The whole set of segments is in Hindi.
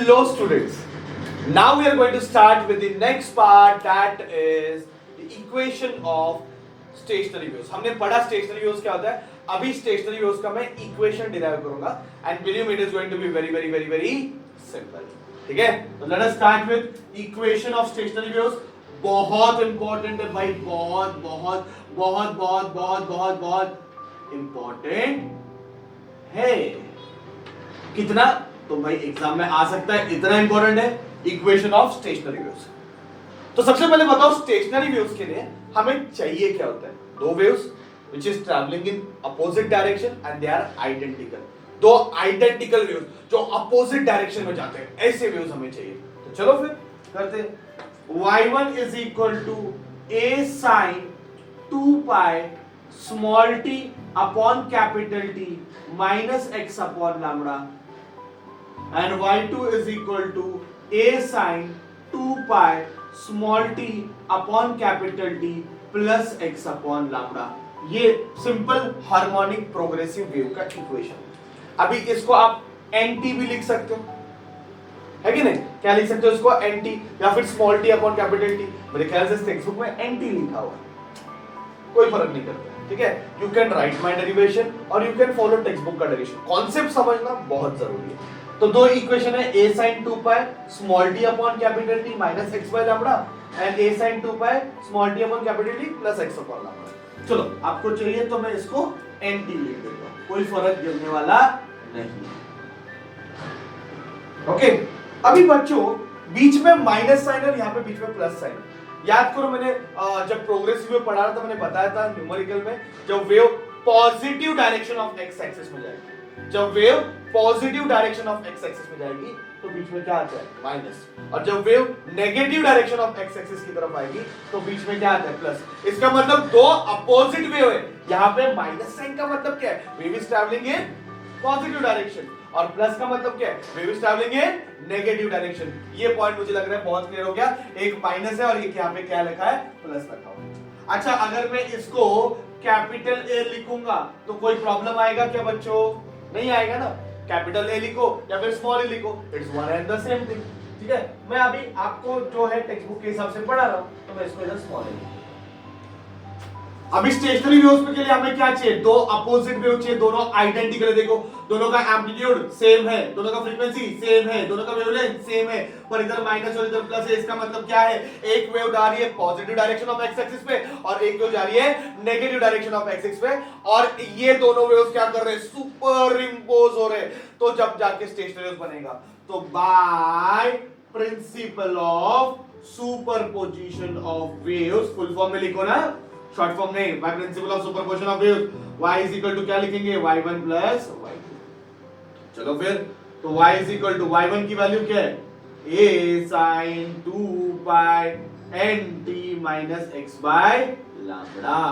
Hello students. Now we are going to start with the next part, that is the equation of stationary waves. हमने पढ़ा stationary waves क्या होता है. अभी stationary waves का मैं equation derive करूंगा and believe me it is going to be very simple. ठीक है? तो let us start with equation of stationary waves. बहुत important है भाई, बहुत important है. कितना? तो भाई एग्जाम में आ सकता है, इतना इंपॉर्टेंट है इक्वेशन ऑफ स्टेशनरी वेव्स. तो सबसे पहले बताओ स्टेशनरी वेव्स के लिए हमें चाहिए क्या होता है. दो waves which is travelling in opposite direction and they are identical. दो आइडेंटिकल वेव्स जो अपोजिट डायरेक्शन में जाते हैं, ऐसे वेव्स हमें चाहिए. तो चलो फिर करते हैं. y1 is equal to a sin 2 pi small t upon capital T minus x upon lambda and y2 is equal to a sin 2 pi small t upon capital T plus x upon lambda. ये सिंपल हार्मोनिक प्रोग्रेसिव वेव का इक्वेशन. अभी इसको आप nt भी लिख सकते हो, है कि नहीं? क्या लिख सकते हो इसको? nt या फिर small t upon capital T. मेरे ख्याल से टेक्स्ट बुक में nt लिखा हुआ है, कोई फर्क नहीं करता. ठीक है, you can write my derivation और you can follow textbook का डेरिवेशन. कॉन्सेप्ट समझना बहुत जरूरी है. तो दो इक्वेशन है, a sin 2 pi small t upon capital T minus x by lambda and a sin 2 pi small t upon capital T plus x upon lambda. चलो आपको चाहिए तो मैं इसको nt लिख देता हूं, कोई फर्क गिरने वाला नहीं. ओके, अभी बच्चों बीच में माइनस साइन और यहाँ पे बीच में प्लस साइन. याद करो मैंने जब प्रोग्रेसिव वेव पढ़ा था मैंने बताया था न्यूमेरिकल में, जब wave positive direction of x axis में जाएगी, जब wave positive direction of x axis में जाएगी तो बीच में क्या आता है? माइनस. और जब wave negative direction of x axis की तरफ आएगी तो बीच में क्या आता है? प्लस. इसका मतलब दो अपोजिट वेव है. यहाँ पे माइनस साइन का मतलब क्या है? Wave is travelling in positive direction. और प्लस का मतलब क्या है? Wave is travelling in negative direction. ये पॉइंट मुझे लग रहा है बहुत क्लियर हो गया. एक माइनस है और ये यहाँ पे क्या लिखा है? प्लस रखा हुआ है. अच्छा, अगर मैं इसको कैपिटल ए लिखूंगा तो कोई प्रॉब्लम आएगा क्या बच्चों? नहीं आएगा ना. कैपिटल ए लिखो या फिर स्मॉल ए लिखो, it's one and the same thing. ठीक है, मैं अभी आपको जो है टेक्स्ट बुक के हिसाब से पढ़ा रहा हूं तो मैं इसको इधर स्मॉल ए लिखूंगा. अभी स्टेशनरी वेव्स के लिए हमें क्या चाहिए? दो अपोजिट वेव चाहिए, दोनों आइडेंटिकल है. देखो दोनों का एम्पलीट्यूड सेम है, दोनों का फ्रीक्वेंसी सेम है, दोनों का वेवलेंथ सेम है, पर इधर माइनस और इधर प्लस है. इसका मतलब क्या है? एक वेव जा रही है positive direction of x axis पे और एक वेव जा रही है negative direction of x axis पे, और ये दोनों वेव्स क्या कर रहे हैं? सुपर इंपोज हो रहे हैं. तो जब जाके स्टेशनरी वेव्स बनेगा तो by principle of superposition of waves, full form में लिखो ना, शॉर्ट फॉर्म नहीं, by principle of superposition of waves, y is equal to क्या लिखेंगे? y1 plus y2. चलो फिर, तो y is equal to y1 की वैल्यू क्या है? a sin 2 pi nt minus x by lambda.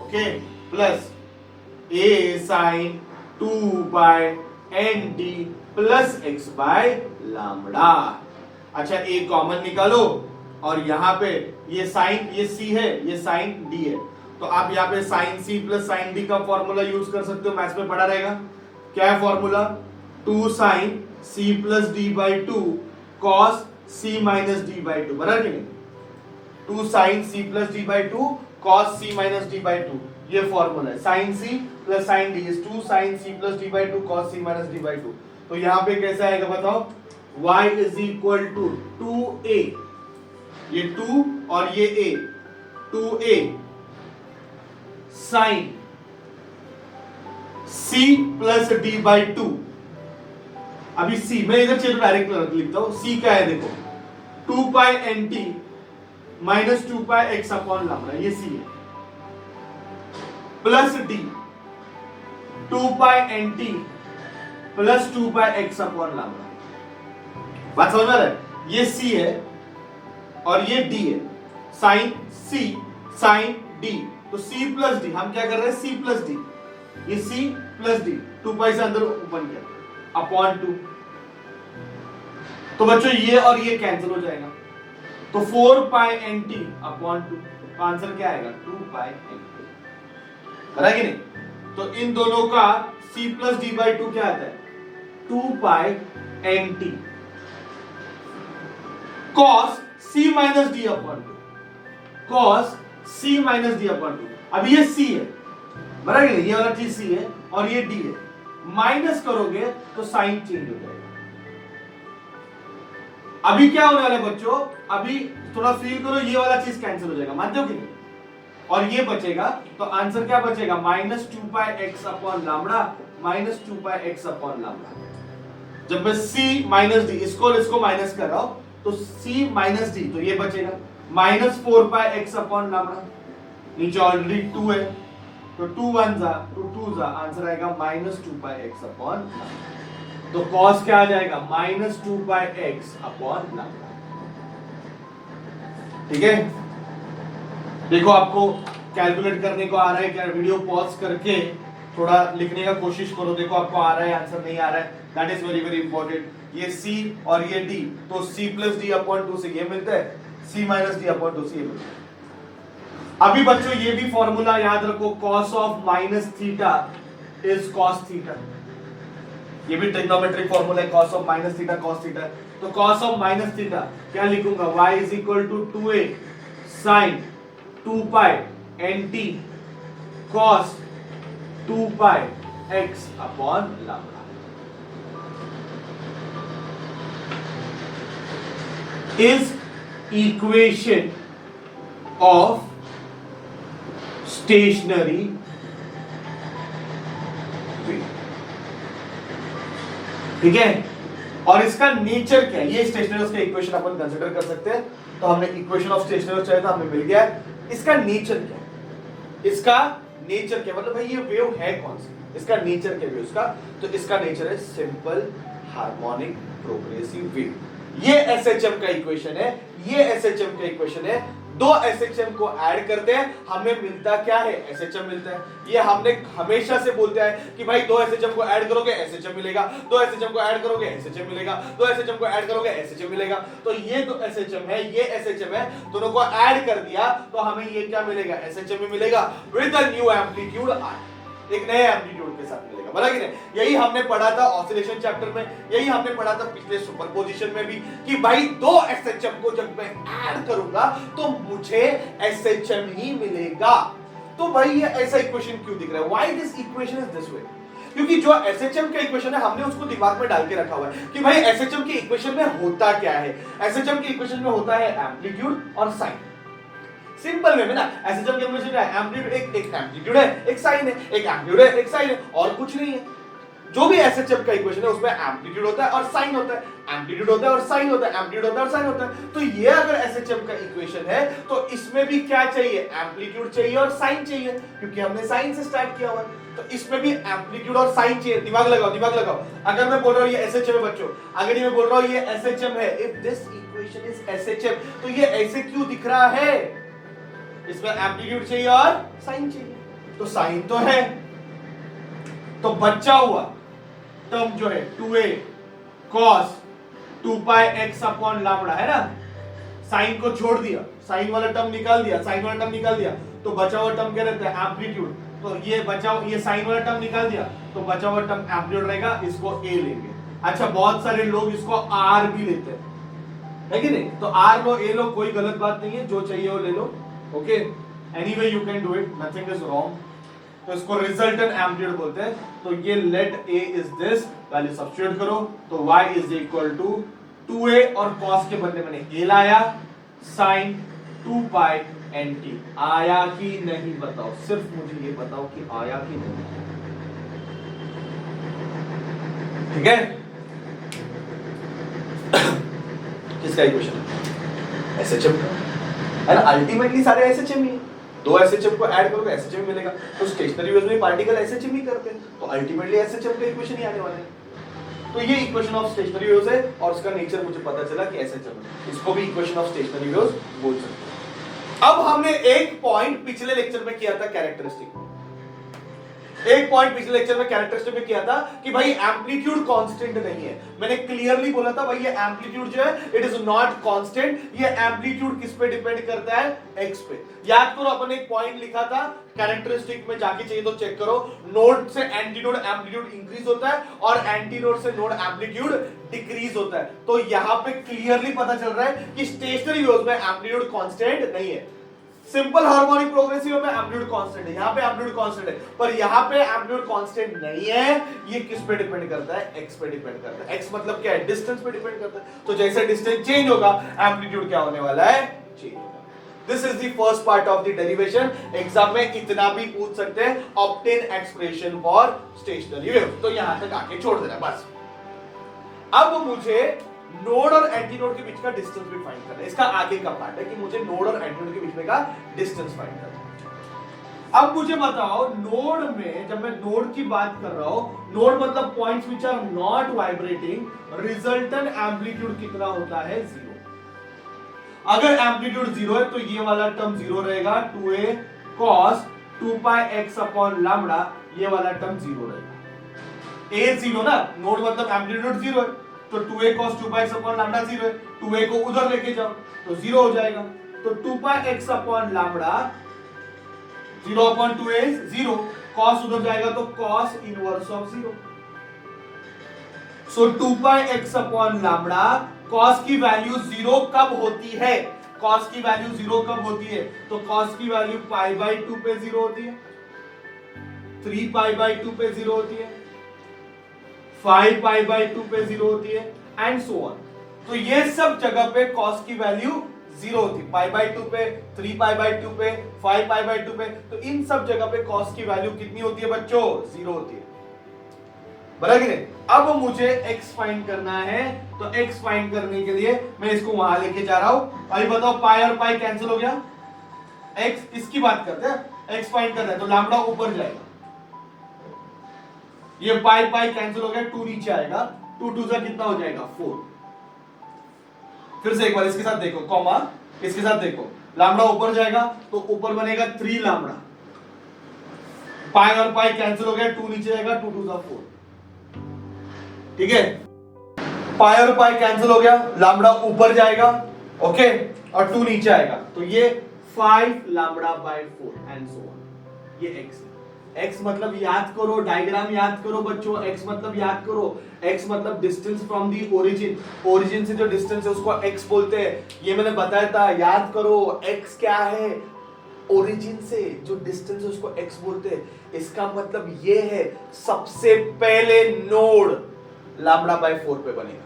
Okay, plus a sin 2 pi nt plus x by lambda. अच्छा, a कॉमन निकालो और यहाँ पे ये साइन, ये c है, ये साइन d है, तो आप यहाँ पे sine c plus sine d का फॉर्मूला यूज कर सकते हो. मैथ्स में पढ़ा रहेगा. क्या है formula? 2 sine c plus d by 2 cos c minus d by 2. बराबर कि नहीं? 2 sine c plus d by 2 cos c minus d by 2, ये फॉर्मूला है. Sine c plus sine d is 2 sine c plus d by 2 cos c minus d by 2. तो यहाँ पे कैसा आएगा बताओ? y is equal to 2a, ये 2 और ये a, 2a sine c plus d by 2. अभी c मैं इधर चलो डायरेक्ट लिखता हूं. c क्या है? देखो 2 पाई nt माइनस 2 पाई x अपॉन लैम्डा, ये c है, प्लस d 2 पाई nt प्लस 2 पाई x अपॉन लैम्डा. बात समझ में आ रहा है? ये c है और ये d है. साइन c साइन d, तो c प्लस d, हम क्या कर रहे हैं? c प्लस d, ये c प्लस d 2 पाई से अंदर ओपन किया अपॉन 2. तो बच्चों ये और ये कैंसिल हो जाएगा, तो 4 पाई nt अपॉन 2. तो आंसर क्या आएगा? 2 पाई nt. है कि नहीं? तो इन दोनों का c प्लस d बाई 2 क्या आता है? 2 पाई nt. cos c minus d upon 2, cos c minus d upon 2। अब ये c है, बराबर है, ये वाला चीज c है और ये d है, माइनस करोगे तो साइन चेंज हो जाएगा। अभी क्या होने वाला है बच्चों, अभी थोड़ा फील करो, ये वाला चीज कैंसिल हो जाएगा, मानते हो कि नहीं, और ये बचेगा, तो आंसर क्या बचेगा, minus 2πx upon lambda, minus 2πx upon lambda. जब मैं c माइनस डी इसको माइनस कर रहा हूं तो c माइनस डी, तो ये बचेगा माइनस 4πx अपॉन लैम्बडा, नीचे ऑलरेडी 2 है तो 2 1 जा तो 2 जा, आंसर आएगा माइनस 2πx अपॉन लैम्बडा। तो cos क्या आ जाएगा, माइनस 2πx अपॉन लैम्बडा। ठीक है, देखो आपको कैलकुलेट करने को आ रहा है क्या, वीडियो पॉज करके थोड़ा लिखने का कोशिश करो, देखो आपको आ रहा है आंसर नहीं आ रहा है, that is very very important. ये c और ये d, तो c प्लस डी अपॉन 2 से ये मिलता है, c माइनस डी अपॉन 2 से ये मिलता है। अभी बच्चों ये भी फॉर्मूला याद रखो, cos of minus theta is cos theta, ये भी ट्रिग्नोमेट्रिक फॉर्मूला है, cos of minus theta cos theta. तो cos ऑफ माइनस थीटा क्या लिखूंगा, y is equal to 2a sin 2π nt cos 2π x upon lambda. Is equation of stationary wave. ठीक है, और इसका नेचर क्या है, ये स्टेशनरी का इक्वेशन अपन कंसीडर कर सकते हैं। तो हमने इक्वेशन ऑफ स्टेशनरी चाहिए था, हमें मिल गया है। इसका नेचर क्या है, इसका नेचर क्या, मतलब भाई ये वेव है कौन सी, इसका नेचर क्या है उसका, तो इसका नेचर है सिंपल हार्मोनिक प्रोग्रेसिव वेव। ये एसएचएम का इक्वेशन है, ये एसएचएम का इक्वेशन है। दो एसएचएम को ऐड करते हैं, हमें मिलता क्या है, एसएचएम मिलता है। ये हमने हमेशा से बोलते हैं कि भाई दो एसएचएम को ऐड करोगे एसएचएम मिलेगा, दो एसएचएम को ऐड करोगे एसएचएम मिलेगा, दो एसएचएम को ऐड करोगे एसएचएम मिलेगा। तो ये दो एसएचएम है, ये एसएचएम है, दोनों को ऐड कर दिया तो हमें ये क्या मिलेगा, एसएचएम मिलेगा विद अ न्यू एम्पलीट्यूड आई, एक नए एम्पलीट्यूड के साथ मिलेगा, बराबर कि नहीं। यही हमने पढ़ा था ऑसिलेशन चैप्टर में, यही हमने पढ़ा था पिछले सुपरपोजिशन में भी, कि भाई दो एसएचएम को जब मैं ऐड करूंगा तो मुझे एसएचएम ही मिलेगा। तो भाई ये ऐसा इक्वेशन क्यों दिख रहा है, why this equation is this way, क्योंकि जो एसएचएम का इक्वेशन है हमने उसको दिमाग में डाल के रखा हुआ है कि भाई एसएचएम की इक्वेशन में होता क्या है। एसएचएम की इक्वेशन में होता है एम्पलीट्यूड और साइन। सिंपल वे में ना, एसएचएम की इक्वेशन है एम्पलीट्यूड, एक एम्पलीट्यूड है, एक साइन है, एक एम्पलीट्यूड है, एक साइन है, और कुछ नहीं है। जो भी एसएचएम का इक्वेशन है उसमें एम्पलीट्यूड होता है और साइन होता है, एम्पलीट्यूड होता है और साइन होता है, एम्पलीट्यूड होता है और साइन होता है। तो ये अगर एसएचएम का इक्वेशन है तो इसमें भी क्या चाहिए, एम्पलीट्यूड चाहिए और साइन चाहिए, क्योंकि हमने साइन से स्टार्ट किया हुआ है। तो इसमें भी एम्पलीट्यूड और साइन चाहिए। दिमाग लगाओ, दिमाग लगाओ। अगर मैं बोल रहा हूं ये एसएचएम है बच्चों, अगर ये मैं बोल रहा हूं ये एसएचएम है, if this equation is SHM, तो ये ऐसे क्यों दिख रहा है, इसमें एम्पलीट्यूड चाहिए और साइन चाहिए। तो साइन तो है, तो बचा हुआ टर्म जो है 2a cos 2πx upon lambda है ना, साइन को छोड़ दिया, साइन वाला टर्म निकाल दिया, साइन वाला टर्म निकाल दिया, तो बचा हुआ टर्म क्या रहता है, एम्पलीट्यूड। तो ये बचा, ये साइन वाला टर्म निकाल दिया तो बचा हुआ टर्म एम्पलीट्यूड रहेगा, इसको a लेंगे। अच्छा, बहुत सारे लोग इसको r भी लेते हैं, है कि नहीं। तो r लो, a लो, कोई गलत बात नहीं है, जो चाहिए वो ले लो। Okay, anyway you can do it, nothing is wrong. तो इसको रिजल्टेंट एम्पलीट्यूड बोलते हैं। तो ये let a is this, value substitute करो तो y is equal to 2a और cos के बदले मैंने a लाया, sin 2π nt आया कि नहीं बताओ, सिर्फ मुझे ये बताओ कि आया कि नहीं। ठीक है, किसका इक्वेशन है, एसएचएम का है ना। अल्टीमेटली सारे एसएचएम ही है, दो एसएचएम को ऐड करोगे एसएचएम मिलेगा। तो स्टेशनरी वेव्स में पार्टिकल एसएचएम ही करते हैं, तो अल्टीमेटली एसएचएम का इक्वेशन ही आने वाला है। तो ये इक्वेशन ऑफ स्टेशनरी वेव्स है और उसका नेचर मुझे पता चला कि एसएचएम है, इसको भी इक्वेशन ऑफ स्टेशनरी वेव्स बोल सकते हैं। अब हमने एक पॉइंट पिछले लेक्चर में किया था कैरेक्टरिस्टिक, एक पॉइंट पिछले लेक्चर में कैरेक्टरिस्टिक में किया था कि भाई एम्पलीट्यूड कांस्टेंट नहीं है। मैंने क्लियरली बोला था भाई ये एम्पलीट्यूड जो है इट इज नॉट कांस्टेंट। ये एम्पलीट्यूड किस पे डिपेंड करता है? एक्स पे। याद करो अपन एक पॉइंट लिखा था कैरेक्टरिस्टिक में, जाके चाहिए तो चेक करो। नोड से एंटी नोड एम्पलीट्यूड इंक्रीज होता है और एंटी नोड से नोड एम्पलीट्यूड डिक्रीज होता है। तो यहां पे क्लियरली पता चल रहा है कि स्टेशनरी वेव्स में एम्पलीट्यूड कांस्टेंट नहीं है। सिंपल हार्मोनिक प्रोग्रेसिव में एम्पलीट्यूड कांस्टेंट है, यहां पे एम्पलीट्यूड कांस्टेंट है, पर यहां पे एम्पलीट्यूड कांस्टेंट नहीं है। ये किस पे डिपेंड करता है? एक्स पे डिपेंड करता है। एक्स मतलब क्या है? डिस्टेंस पे डिपेंड करता है। तो जैसे डिस्टेंस चेंज होगा एम्पलीट्यूड क्या होने वाला है? चेंज होगा। This is the first part of the derivation. Exam में इतना भी पूछ सकते हैं, obtain expression for stationary wave. तो यहां तक आके छोड़ देना बस। अब मुझे नोड और एंटी नोड के बीच का डिस्टेंस भी फाइंड करना है। इसका आगे का पार्ट है कि मुझे नोड और एंटी नोड के बीच में का डिस्टेंस फाइंड करना है। अब मुझे बताओ नोड में, जब मैं नोड की बात कर रहा हूं, नोड मतलब points which are not vibrating, resultant amplitude कितना होता है? 0। अगर एम्पलीट्यूड 0 है तो ये वाला टर्म 0 रहेगा, 2a cos 2 pi x upon lambda, ये वाला टर्म 0 रहेगा। a 0 ना, नोड मतलब एम्पलीट्यूड 0 है तो 2a cos 2 pi x upon lambda 0 है। 2a को उधर लेके जाओ तो 0 हो जाएगा। तो 2 pi x upon lambda 0 upon 2a is 0, cos उधर जाएगा तो cos inverse of 0। So 2 pi x upon lambda, cos की वैल्यू 0 कब होती है? cos की वैल्यू 0 कब होती है? तो cos की वैल्यू pi by 2 पे 0 होती है, 3 pi by 2 पे 0 होती है, 5 pi by 2 पे 0 होती है, एंड सो ऑन। तो ये सब जगह पे cos की वैल्यू 0 होती है, pi by 2 पे, 3 pi by 2 पे, 5 pi by 2 पे। तो इन सब जगह पे cos की वैल्यू कितनी होती है बच्चों? 0 होती है। बराबर नहीं? अब मुझे x फाइंड करना है, तो x फाइंड करने के लिए मैं इसको वहां लेके जा रहा हूं। अभी बताओ पाई और पाई कैंसिल हो गया, x इसकी बात करते हैं, x फाइंड करना है तो लैम्डा ऊपर जाएगा, ये पाई पाई कैंसिल हो गया, 2 नीचे आएगा, 2 2 से कितना हो जाएगा? 4। फिर से एक बार इसके साथ देखो, कॉमा इसके साथ देखो, लैम्डा ऊपर जाएगा तो ऊपर बनेगा 3 लैम्डा, पाई और पाई कैंसिल हो गया, 2 नीचे आएगा, 2 2 से 4। ठीक है, पाई और पाई कैंसिल हो गया, लैम्डा ऊपर जाएगा, ओके, और 2 नीचे आएगा, तो ये 5 lambda by 4 and so on. ये x है। x मतलब याद करो, डायग्राम याद करो बच्चों, x मतलब याद करो, x मतलब distance from the origin, origin से जो डिस्टेंस है उसको x बोलते हैं। ये मैंने बताया था, याद करो x क्या है? ओरिजिन से जो डिस्टेंस है उसको x बोलते हैं। इसका मतलब ये है सबसे पहले नोड लैम्डा बाय 4 पे बनेगा,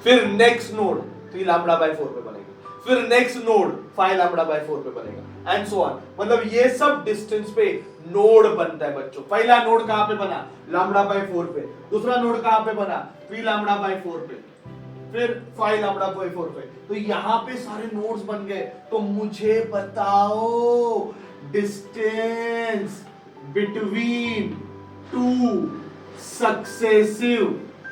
फिर नेक्स्ट नोड 3 लैम्डा बाय 4 पे बनेगा, फिर नेक्स्ट नोड 5 लैम्डा बाय 4 पे बनेगा, एंड सो ऑन। मतलब ये सब डिस्टेंस पे नोड बनता है बच्चों। पहला नोड कहां पे बना? लैम्डा बाय 4 पे। दूसरा नोड कहां पे बना? 3 लैम्डा बाय 4 पे, फिर 5 लैम्डा बाय 4 पे। तो यहां पे सारे नोड्स बन गए। तो मुझे बताओ डिस्टेंस बिटवीन 2 सक्सेसिव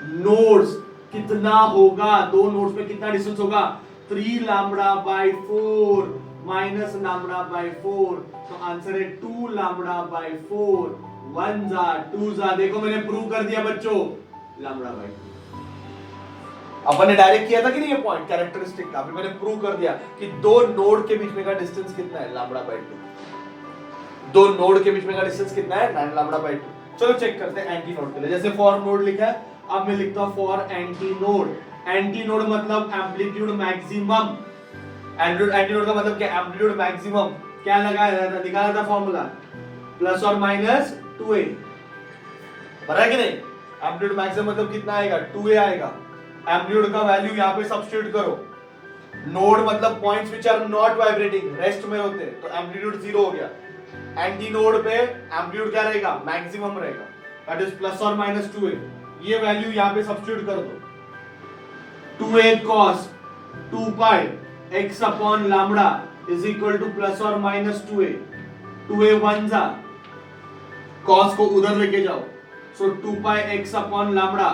नोड्स कितना होगा? 2 नोड्स पे कितना डिस्टेंस होगा? 3 lambda by 4 minus lambda by 4। तो आंसर है 2 लैम्डा बाय 4। 1 जा 2 जा, देखो मैंने प्रूव कर दिया बच्चों, लैम्डा बाय 2। अपन ने डायरेक्ट किया था कि नहीं ये पॉइंट कैरेक्टरिस्टिक का, अभी मैंने प्रूव कर दिया कि 2 नोड के बीच में का डिस्टेंस कितना है? Lambda by 2। 2 नोड के बीच में का डिस्टेंस कितना है? 9 लैम्डा बाय 2। चलो चेक करते हैं एंटी नोड के लिए। जैसे फॉर नोड लिखा है, अब मैं लिखता हूं for anti node. Anti node मतलब एम्पलीट्यूड मैक्सिमम। एंटी नोड का मतलब क्या? Amplitude maximum. क्या लगाया था? निकाला था फॉर्मूला, प्लस और माइनस 2a, बराबर है कि नहीं? एम्पलीट्यूड मैक्सिमम मतलब कितना आएगा? 2a आएगा। एम्पलीट्यूड का वैल्यू यहां पे सब्स्टिट्यूट करो। नोड मतलब points which are not vibrating, rest में होते हैं, तो एम्पलीट्यूड 0 हो गया। एंटी नोड पे एम्पलीट्यूड क्या रहेगा? मैक्सिमम रहेगा, दैट इज प्लस और माइनस 2a। ये वैल्यू यहां पे सब्स्टिट्यूट कर दो, 2a cos 2 pi x upon lambda is equal to plus और माइनस 2a। 2a 1 जा, cos को उधर लेके जाओ, so 2 pi x upon lambda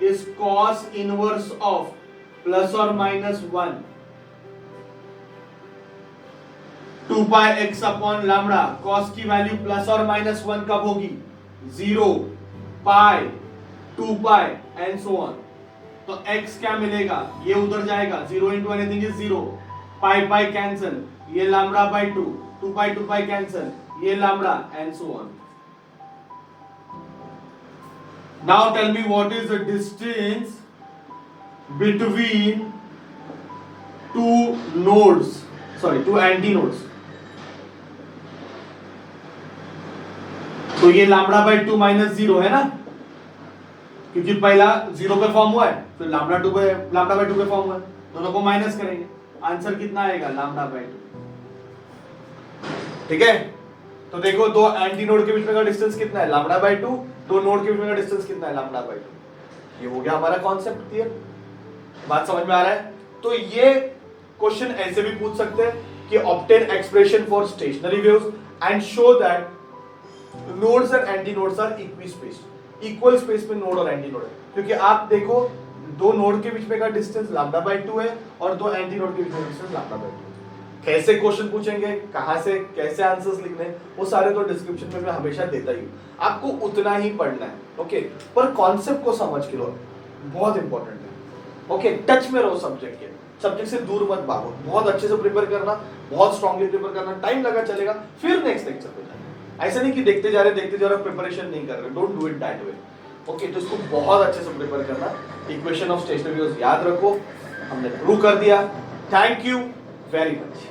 is cos inverse of plus और minus 1। 2 pi x upon lambda, cos की वैल्यू प्लस और माइनस 1 कब होगी? 0, pi, 2 pi and so on. तो x क्या मिलेगा, ये उधर जाएगा, 0 into anything is 0, pi pi cancel, ये लैम्बडा बाई 2 पाई कैंसिल, ये lambda and so on. Now tell me what is the distance between two antinodes. तो ये लैम्बडा बाई 2 माइनस 0 है ना, क्योंकि पहला 0 पे फॉर्म हुआ है, फिर लैम्बडा बाई 2 पे फॉर्म हुआ है, दोनों को माइनस करेंगे, आंसर कितना आएगा, लैम्बडा बाई 2। ठीक है, तो देखो दो एंटी नोड के बीच में का डिस्टेंस कितना है, लैम्बडा बाई 2, दो नोड के बीच में का डिस्टेंस कितना है, लैम्बडा बाई 2। ये हो गया हमारा कॉन्सेप्ट क्लियर, बात समझ में आ रहा है। तो ये क्वेश्चन ऐसे भी पूछ सकते हैं कि obtain expression for stationary waves and show that nodes and anti nodes are equal space में नोड और एंटी नोड है, क्योंकि आप देखो दो नोड के बीच में का डिस्टेंस लैम्बडा बाई 2 है और दो एंटी नोड के बीच में डिस्टेंस लैम्बडा बाई 2 है। कैसे क्वेश्चन पूछेंगे, कहां से कैसे आंसर्स लिखने, वो सारे तो डिस्क्रिप्शन में मैं हमेशा देता ही हूं, आपको उतना ही पढ़ना है। ओके, पर कॉन्सेप्ट को समझ के लो, बहुत इंपॉर्टेंट है। ओके, टच में रहो सब्जेक्ट के, सब्जेक्ट से दूर मत भागो, बहुत अच्छे से प्रिपेयर करना, बहुत स्ट्रांगली प्रिपेयर करना, टाइम लगा चलेगा, फिर नेक्स्ट लेक्चर पे जाना। ऐसा नहीं कि देखते जा रहे प्रिपरेशन नहीं कर रहे, don't do it that way. Okay, तो इसको बहुत अच्छे से प्रिपेयर करना, इक्वेशन ऑफ स्टेशनरी वेव्स याद रखो, हमने प्रूव कर दिया। Thank you very much.